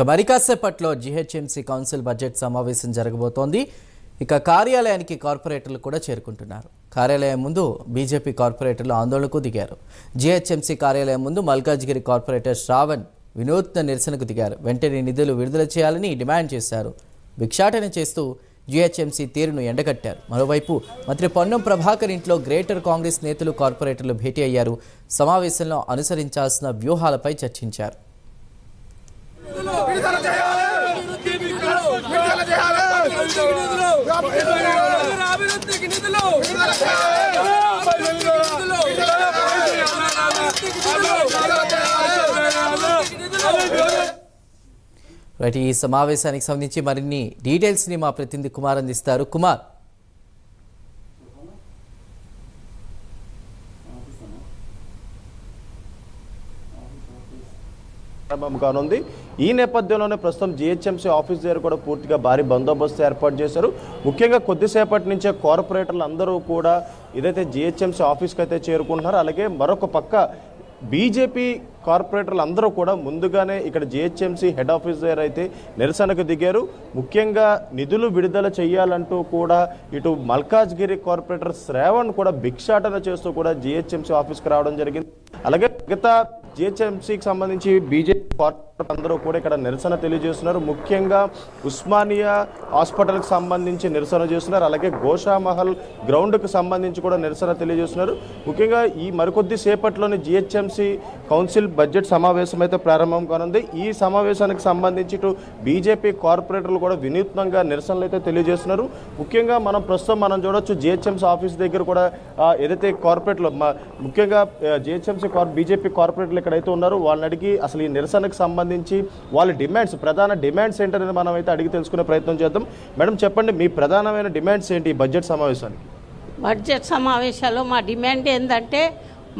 మరి కాసేపట్లో GHMC council budget సమావేశం జరగబోతోంది. ఇక కార్యాలయానికి కార్పొరేటర్లు కూడా చేరుకుంటున్నారు. కార్యాలయం ముందు బీజేపీ కార్పొరేటర్లు ఆందోళనకు దిగారు. జీహెచ్ఎంసీ కార్యాలయం ముందు మల్కాజ్గిరి కార్పొరేటర్ శ్రావణ్ వినూత్న నిరసనకు దిగారు. వెంటనే నిధులు విడుదల చేయాలని డిమాండ్ చేశారు. భిక్షాటన చేస్తూ జీహెచ్ఎంసీ తీరును ఎండగట్టారు. మరోవైపు మంత్రి పొన్నం ప్రభాకర్ ఇంట్లో గ్రేటర్ కాంగ్రెస్ నేతలు కార్పొరేటర్లు భేటీ అయ్యారు. సమావేశంలో అనుసరించాల్సిన వ్యూహాలపై చర్చించారు. రైట్, ఈ సమావేశానికి సంబంధించి మరిన్ని డీటెయిల్స్ ని మా ప్రతినిధి కుమార్ అందిస్తారు. కుమార్, కానుంది. ఈ నేపథ్యంలోనే ప్రస్తుతం జీహెచ్ఎంసీ ఆఫీస్ దగ్గర కూడా పూర్తిగా భారీ బందోబస్తు ఏర్పాటు చేశారు. ముఖ్యంగా కొద్దిసేపటి నుంచే కార్పొరేటర్లు అందరూ కూడా ఏదైతే జీహెచ్ఎంసీ ఆఫీస్కి అయితే చేరుకుంటున్నారో, అలాగే మరొక పక్క బీజేపీ కార్పొరేటర్లు అందరూ కూడా ముందుగానే ఇక్కడ జీహెచ్ఎంసీ హెడ్ ఆఫీస్ దగ్గర అయితే నిరసనకు దిగారు. ముఖ్యంగా నిధులు విడుదల చేయాలంటూ కూడా ఇటు మల్కాజ్గిరి కార్పొరేటర్ శ్రావణ్ కూడా భిక్షాటన చేస్తూ కూడా జీహెచ్ఎంసీ ఆఫీస్కి రావడం జరిగింది. అలాగే మిగతా జీహెచ్ఎంసీకి సంబంధించి బీజేపీ కార్పొరేటర్ అందరూ కూడా ఇక్కడ నిరసన తెలియజేస్తున్నారు. ముఖ్యంగా ఉస్మానియా హాస్పిటల్కి సంబంధించి నిరసన చేస్తున్నారు. అలాగే గోషామహల్ గ్రౌండ్కి సంబంధించి కూడా నిరసన తెలియజేస్తున్నారు. ముఖ్యంగా ఈ మరికొద్ది సేపట్లోని జీహెచ్ఎంసీ కౌన్సిల్ బడ్జెట్ సమావేశం అయితే ప్రారంభం కానుంది. ఈ సమావేశానికి సంబంధించి ఇటు బీజేపీ కార్పొరేటర్లు కూడా వినూత్నంగా నిరసనలు అయితే తెలియజేస్తున్నారు. ముఖ్యంగా మనం చూడొచ్చు జీహెచ్ఎంసీ ఆఫీస్ దగ్గర కూడా ఏదైతే కార్పొరేట్లు ముఖ్యంగా జీహెచ్ఎంసీ బీజేపీ కార్పొరేటర్లు ఎక్కడైతే ఉన్నారో వాళ్ళని అడిగి అసలు ఈ నిరసనకు సంబంధించి వాళ్ళ డిమాండ్స్, ప్రధాన డిమాండ్స్ ఏంటనేది మనం అయితే అడిగి తెలుసుకునే ప్రయత్నం చేద్దాం. మేడం, చెప్పండి, మీ ప్రధానమైన డిమాండ్స్ ఏంటి ఈ బడ్జెట్ సమావేశానికి? బడ్జెట్ సమావేశాల్లో మా డిమాండ్ ఏంటంటే,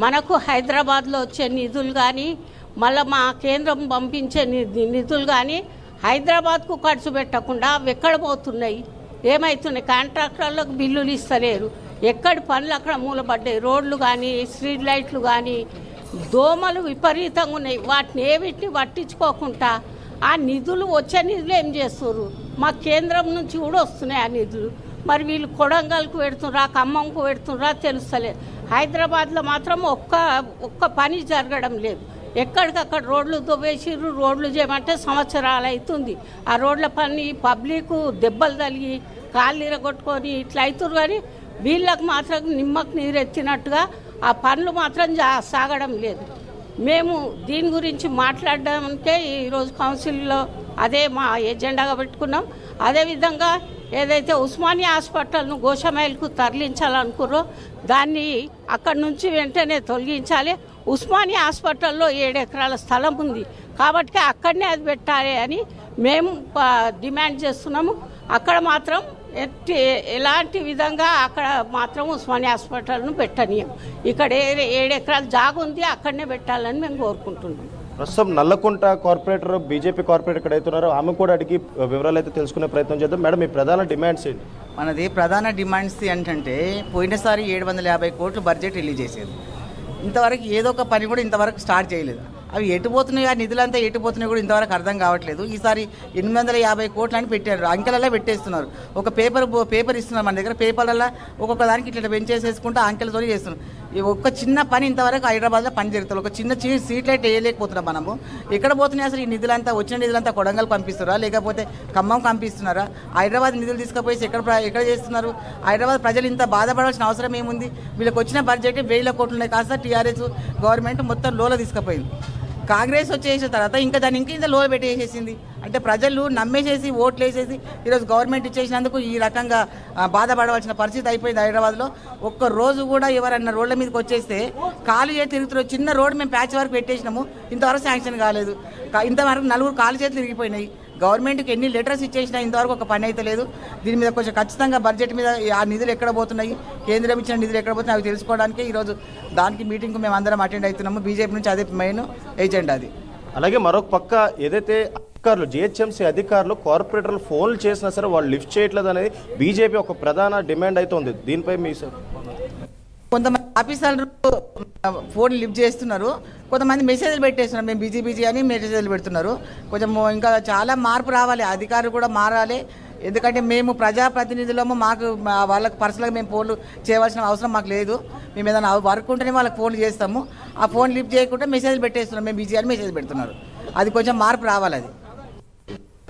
మనకు హైదరాబాద్లో వచ్చే నిధులు కానీ, మళ్ళీ మా కేంద్రం పంపించే నిధులు కానీ హైదరాబాద్కు ఖర్చు పెట్టకుండా ఎక్కడ పోతున్నాయి, ఏమవుతున్నాయి? కాంట్రాక్టర్లకు బిల్లులు ఇస్తలేరు, ఎక్కడి పనులు అక్కడ మూలపడ్డాయి. రోడ్లు కానీ, స్ట్రీట్ లైట్లు కానీ, దోమలు విపరీతంగా ఉన్నాయి. వాటిని ఏవిటిని పట్టించుకోకుండా ఆ నిధులు, వచ్చే నిధులు ఏం చేస్తున్నారు? మా కేంద్రం నుంచి కూడా వస్తున్నాయి ఆ నిధులు. మరి వీళ్ళు కొడంగల్కు పెడుతుర్రా, ఖమ్మంకు పెడుతుర్రా తెలుస్తలేదు. హైదరాబాద్లో మాత్రం ఒక్క పని జరగడం లేదు. ఎక్కడికక్కడ రోడ్లు దువ్వేసిర్రు. రోడ్లు చేయమంటే సంవత్సరాలు అవుతుంది. ఆ రోడ్ల పని పబ్లిక్ దెబ్బలు తగిలి కాళ్ళు ఇరగొట్టుకొని ఇట్లా అవుతున్నారు. కానీ వీళ్ళకు మాత్రం నిమ్మకు నీరు ఎత్తినట్టుగా ఆ పనులు మాత్రం సాగడం లేదు. మేము దీని గురించి మాట్లాడడానికే ఈరోజు కౌన్సిల్లో అదే మా ఎజెండాగా పెట్టుకున్నాం. అదేవిధంగా ఏదైతే ఉస్మానియా హాస్పిటల్ను గోషామైల్కు తరలించాలనుకున్నారో దాన్ని అక్కడి నుంచి వెంటనే తొలగించాలి. ఉస్మానియా హాస్పిటల్లో 7 ఎకరాల స్థలం ఉంది కాబట్టి అక్కడనే అది పెట్టాలి అని మేము డిమాండ్ చేస్తున్నాము. అక్కడ మాత్రం ఎలాంటి విధంగా అక్కడ మాత్రం ఉస్మానియా హాస్పిటల్ను పెట్టనీయం. ఇక్కడ 7 ఎకరాల జాగా ఉంది, అక్కడనే పెట్టాలని మేము కోరుకుంటున్నాం. ప్రస్తుతం నల్లకుంట కార్పొరేటర్ బీజేపీ కార్పొరేటర్ ఎక్కడైతే ఉన్నారో ఆమె కూడా అడిగి వివరాలు అయితే తెలుసుకునే ప్రయత్నం చేద్దాం. మేడం, మీ ప్రధాన డిమాండ్స్ ఏంటి? మనది ప్రధాన డిమాండ్స్ ఏంటంటే, పోయినసారి 750 కోట్లు బడ్జెట్ రిలీజ్ చేసేది. ఇంతవరకు ఏదో ఒక పని కూడా ఇంతవరకు స్టార్ట్ చేయలేదు. అవి ఎటుపోతున్నాయి, ఆ నిధులంతా ఎటుపోతున్నాయి కూడా ఇంతవరకు అర్థం కావట్లేదు. ఈసారి 850 కోట్లు అని పెట్టారు, అంకెలలో పెట్టేస్తున్నారు. ఒక పేపర్ ఇస్తున్నారు మన దగ్గర, పేపర్లలో ఒక్కొక్క దానికి ఇట్లా పెంచేసేసుకుంటూ అంకెలతో చేస్తున్నారు. ఒక్క చిన్న పని ఇంతవరకు హైదరాబాద్లో పని జరుగుతుంది. ఒక చిన్న స్ట్రీట్ లైట్ వేయలేకపోతున్నాం మనము. ఎక్కడ పోతున్నాయి అసలు ఈ నిధులంతా? వచ్చిన నిధులంతా కొడంగల్ పంపిస్తున్నారా, లేకపోతే ఖమ్మం పంపిస్తున్నారా? హైదరాబాద్ నిధులు తీసుకుపోయి ఎక్కడ చేస్తున్నారు? హైదరాబాద్ ప్రజలు ఇంత బాధపడాల్సిన అవసరం ఏముంది? వీళ్ళకి వచ్చిన బడ్జెట్ 1000 కోట్లు ఉన్నాయి. కాస్త టీఆర్ఎస్ గవర్నమెంట్ మొత్తం లోలో తీసుకుపోయింది. కాంగ్రెస్ వచ్చేసిన తర్వాత ఇంకా దాన్ని ఇంత లోలు పెట్టేసేసింది. అంటే ప్రజలు నమ్మేసేసి ఓట్లు వేసేసి ఈరోజు గవర్నమెంట్ ఇచ్చేసినందుకు ఈ రకంగా బాధపడవలసిన పరిస్థితి అయిపోయింది. హైదరాబాద్లో ఒక్క రోజు కూడా ఎవరన్నా రోడ్ల మీదకి వచ్చేస్తే కాలు చేతి తిరుగుతున్నారు. చిన్న రోడ్డు మేము ప్యాచ్ వరకు పెట్టేసినాము, ఇంతవరకు శాంక్షన్ కాలేదు. ఇంతవరకు 4 కాలు చేతులు తిరిగిపోయినాయి. గవర్నమెంట్కి ఎన్ని లెటర్స్ ఇచ్చేసినా ఇంతవరకు ఒక పని అయితే లేదు. దీని మీద కొంచెం ఖచ్చితంగా బడ్జెట్ మీద ఆ నిధులు ఎక్కడ పోతున్నాయి, కేంద్రం ఇచ్చిన నిధులు ఎక్కడ పోతున్నాయి అవి తెలుసుకోవడానికి ఈరోజు దానికి మీటింగ్కు మేము అందరం అటెండ్ అవుతున్నాము. బీజేపీ నుంచి అదే మెయిన్ ఎజెండా అది. అలాగే మరొక పక్క ఏదైతే అధికారులు జీహెచ్ఎంసీ అధికారులు కార్పొరేటర్లు ఫోన్లు చేసినా సరే వాళ్ళు లిఫ్ట్ చేయట్లేదు అనేది బీజేపీ ఒక ప్రధాన డిమాండ్ అయితే ఉంది. దీనిపై మీ కొంతమంది ఆఫీసర్లు ఫోన్ లిఫ్ట్ చేస్తున్నారు, కొంతమంది మెసేజ్లు పెట్టేస్తున్నారు, మేము బిజీ అని మెసేజ్లు పెడుతున్నారు. కొంచెం ఇంకా చాలా మార్పు రావాలి, అధికారులు కూడా మారాలి. ఎందుకంటే మేము ప్రజాప్రతినిధులము, మాకు వాళ్ళకి పర్సనల్గా మేము ఫోన్లు చేయవలసిన అవసరం మాకు లేదు. మేము ఏదైనా వర్క్ ఉంటేనే వాళ్ళకి ఫోన్లు చేస్తాము. ఆ ఫోన్ లిఫ్ట్ చేయకుండా మెసేజ్ పెట్టేస్తున్నాం, మేము బిజీ అని మెసేజ్ పెడుతున్నారు. అది కొంచెం మార్పు రావాలి. అది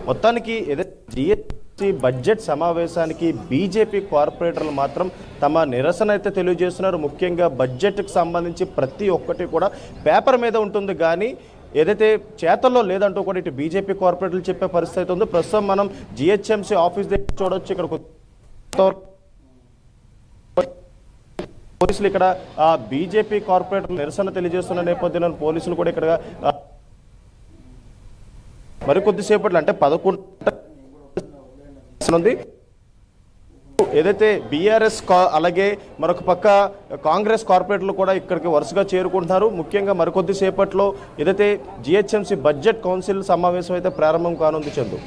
మొత్తానికి ఏదైతే జిహెచ్ఎంసీ బడ్జెట్ సమావేశానికి బీజేపీ కార్పొరేటర్లు మాత్రం తమ నిరసన అయితే తెలియజేస్తున్నారు. ముఖ్యంగా బడ్జెట్కి సంబంధించి ప్రతి ఒక్కటి కూడా పేపర్ మీద ఉంటుంది కానీ ఏదైతే చేతల్లో లేదంటూ కూడా ఇటు బీజేపీ కార్పొరేటర్లు చెప్పే పరిస్థితి ఉంది. ప్రస్తుతం మనం జిహెచ్ఎంసీ ఆఫీస్ దగ్గర చూడొచ్చు. ఇక్కడ పోలీసులు ఇక్కడ బీజేపీ కార్పొరేటర్లు నిరసన తెలియజేస్తున్న నేపథ్యంలో పోలీసులు కూడా ఇక్కడ మరికొద్దిసేపట్లో అంటే 11 ఏదైతే బీఆర్ఎస్ అలాగే మరొక పక్క కాంగ్రెస్ కార్పొరేటర్లు కూడా ఇక్కడికి వరుసగా చేరుకుంటున్నారు. ముఖ్యంగా మరికొద్దిసేపట్లో ఏదైతే జిహెచ్ఎంసీ బడ్జెట్ కౌన్సిల్ సమావేశం అయితే ప్రారంభం కానుంది. చందు.